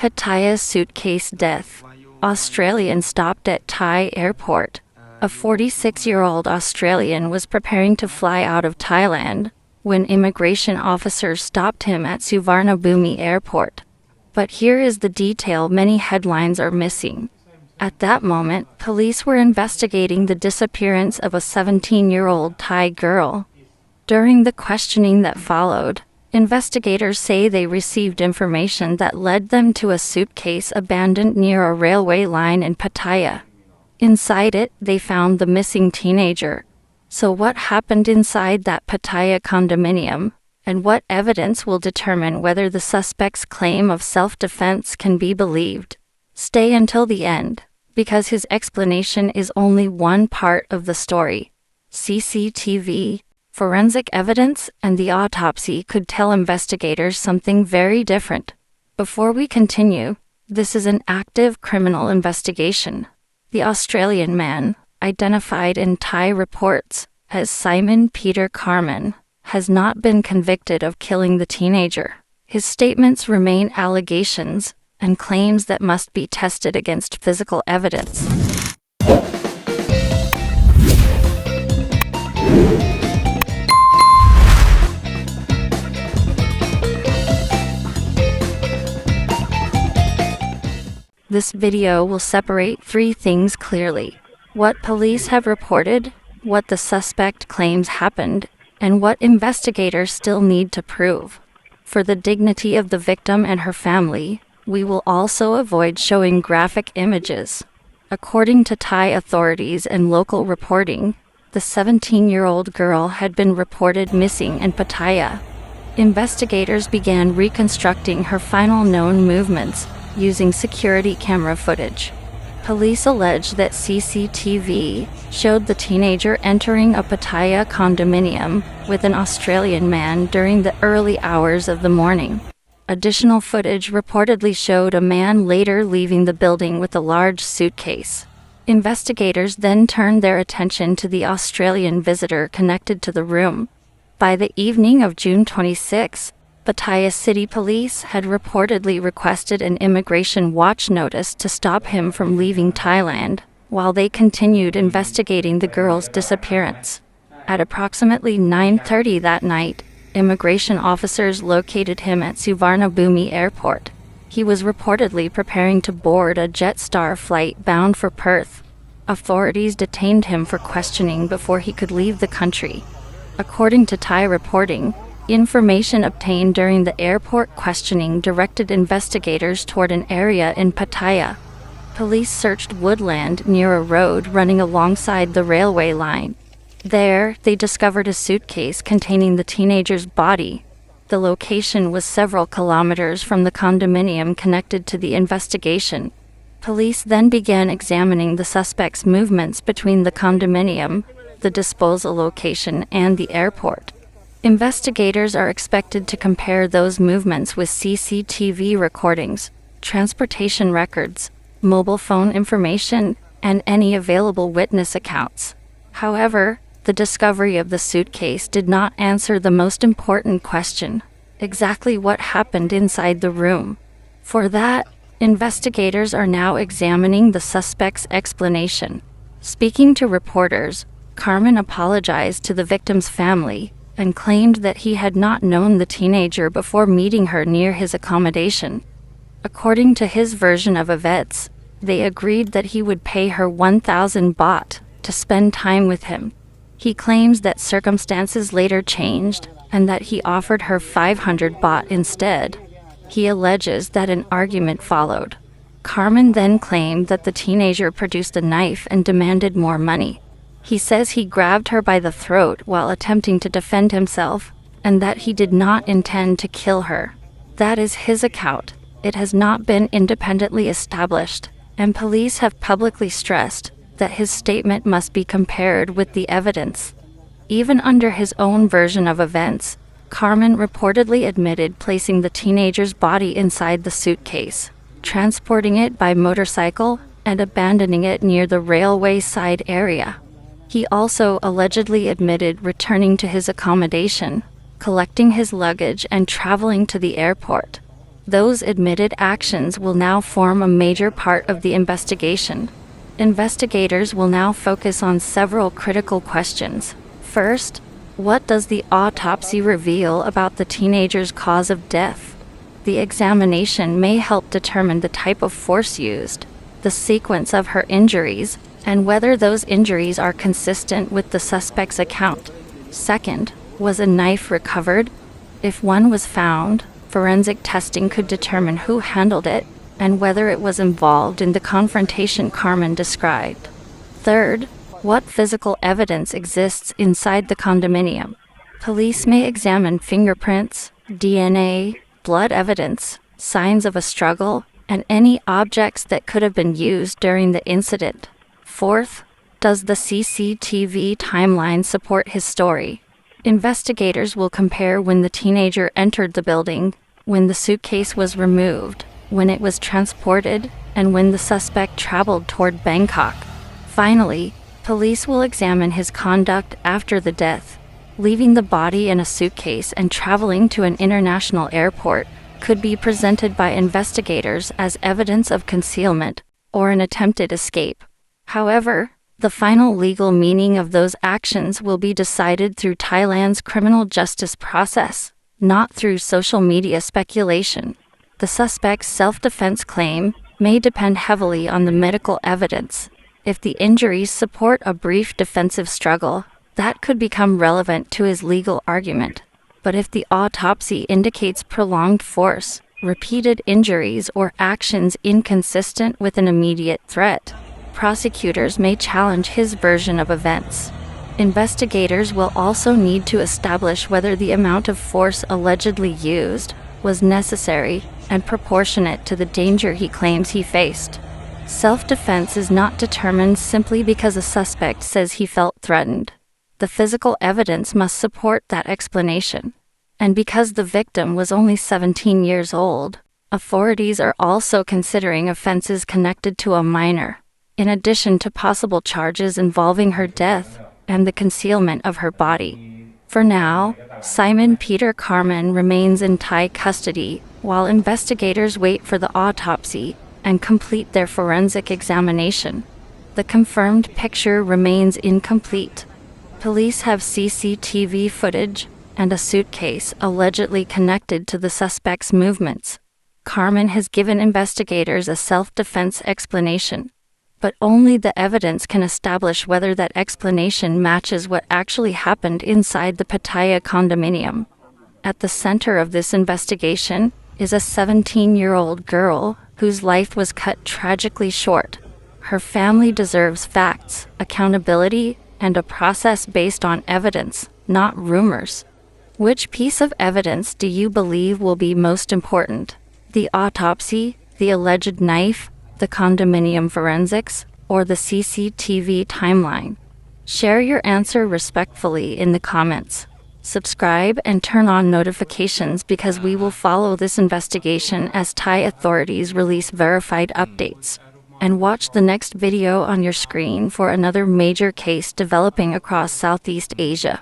Pattaya suitcase death. Australian stopped at Thai airport. A 46-year-old Australian was preparing to fly out of Thailand when immigration officers stopped him at Suvarnabhumi Airport. But here is the detail many headlines are missing. At that moment, police were investigating the disappearance of a 17-year-old Thai girl. During the questioning that followed, investigators say they received information that led them to a suitcase abandoned near a railway line in Pattaya. Inside it, they found the missing teenager. So what happened inside that Pattaya condominium, and what evidence will determine whether the suspect's claim of self-defense can be believed? Stay until the end, because his explanation is only one part of the story. CCTV, forensic evidence, and the autopsy could tell investigators something very different. Before we continue, this is an active criminal investigation. The Australian man, identified in Thai reports as Simon Peter Carmen, has not been convicted of killing the teenager. His statements remain allegations and claims that must be tested against physical evidence. This video will separate three things clearly: what police have reported, what the suspect claims happened, and what investigators still need to prove. For the dignity of the victim and her family, we will also avoid showing graphic images. According to Thai authorities and local reporting, the 17-year-old girl had been reported missing in Pattaya. Investigators began reconstructing her final known movements using security camera footage. Police allege that CCTV showed the teenager entering a Pattaya condominium with an Australian man during the early hours of the morning. Additional footage reportedly showed a man later leaving the building with a large suitcase. Investigators then turned their attention to the Australian visitor connected to the room. By the evening of June 26, Pattaya City Police had reportedly requested an immigration watch notice to stop him from leaving Thailand, while they continued investigating the girl's disappearance. At approximately 9:30 that night, immigration officers located him at Suvarnabhumi Airport. He was reportedly preparing to board a Jetstar flight bound for Perth. Authorities detained him for questioning before he could leave the country. According to Thai reporting, information obtained during the airport questioning directed investigators toward an area in Pattaya. Police searched woodland near a road running alongside the railway line. There, they discovered a suitcase containing the teenager's body. The location was several kilometers from the condominium connected to the investigation. Police then began examining the suspect's movements between the condominium, the disposal location, and the airport. Investigators are expected to compare those movements with CCTV recordings, transportation records, mobile phone information, and any available witness accounts. However, the discovery of the suitcase did not answer the most important question: exactly what happened inside the room. For that, investigators are now examining the suspect's explanation. Speaking to reporters, Carmen apologized to the victim's family and claimed that he had not known the teenager before meeting her near his accommodation. According to his version of events, they agreed that he would pay her 1,000 baht to spend time with him. He claims that circumstances later changed and that he offered her 500 baht instead. He alleges that an argument followed. Carmen then claimed that the teenager produced a knife and demanded more money. He says he grabbed her by the throat while attempting to defend himself, and that he did not intend to kill her. That is his account. It has not been independently established, and police have publicly stressed that his statement must be compared with the evidence. Even under his own version of events, Carmen reportedly admitted placing the teenager's body inside the suitcase, transporting it by motorcycle, and abandoning it near the railway side area. He also allegedly admitted returning to his accommodation, collecting his luggage, and traveling to the airport. Those admitted actions will now form a major part of the investigation. Investigators will now focus on several critical questions. First, what does the autopsy reveal about the teenager's cause of death? The examination may help determine the type of force used, the sequence of her injuries, and whether those injuries are consistent with the suspect's account. Second, was a knife recovered? If one was found, forensic testing could determine who handled it and whether it was involved in the confrontation Carmen described. Third, what physical evidence exists inside the condominium? Police may examine fingerprints, DNA, blood evidence, signs of a struggle, and any objects that could have been used during the incident. Fourth, does the CCTV timeline support his story? Investigators will compare when the teenager entered the building, when the suitcase was removed, when it was transported, and when the suspect traveled toward Bangkok. Finally, police will examine his conduct after the death. Leaving the body in a suitcase and traveling to an international airport could be presented by investigators as evidence of concealment or an attempted escape. However, the final legal meaning of those actions will be decided through Thailand's criminal justice process, not through social media speculation. The suspect's self-defense claim may depend heavily on the medical evidence. If the injuries support a brief defensive struggle, that could become relevant to his legal argument. But if the autopsy indicates prolonged force, repeated injuries, or actions inconsistent with an immediate threat, prosecutors may challenge his version of events. Investigators will also need to establish whether the amount of force allegedly used was necessary and proportionate to the danger he claims he faced. Self-defense is not determined simply because a suspect says he felt threatened. The physical evidence must support that explanation. And because the victim was only 17 years old, authorities are also considering offenses connected to a minor, in addition to possible charges involving her death and the concealment of her body. For now, Simon Peter Carmen remains in Thai custody while investigators wait for the autopsy and complete their forensic examination. The confirmed picture remains incomplete. Police have CCTV footage and a suitcase allegedly connected to the suspect's movements. Carmen has given investigators a self-defense explanation, but only the evidence can establish whether that explanation matches what actually happened inside the Pattaya condominium. At the center of this investigation is a 17-year-old girl whose life was cut tragically short. Her family deserves facts, accountability, and a process based on evidence, not rumors. Which piece of evidence do you believe will be most important? The autopsy, the alleged knife, the condominium forensics, or the CCTV timeline? Share your answer respectfully in the comments. Subscribe and turn on notifications because we will follow this investigation as Thai authorities release verified updates. And watch the next video on your screen for another major case developing across Southeast Asia.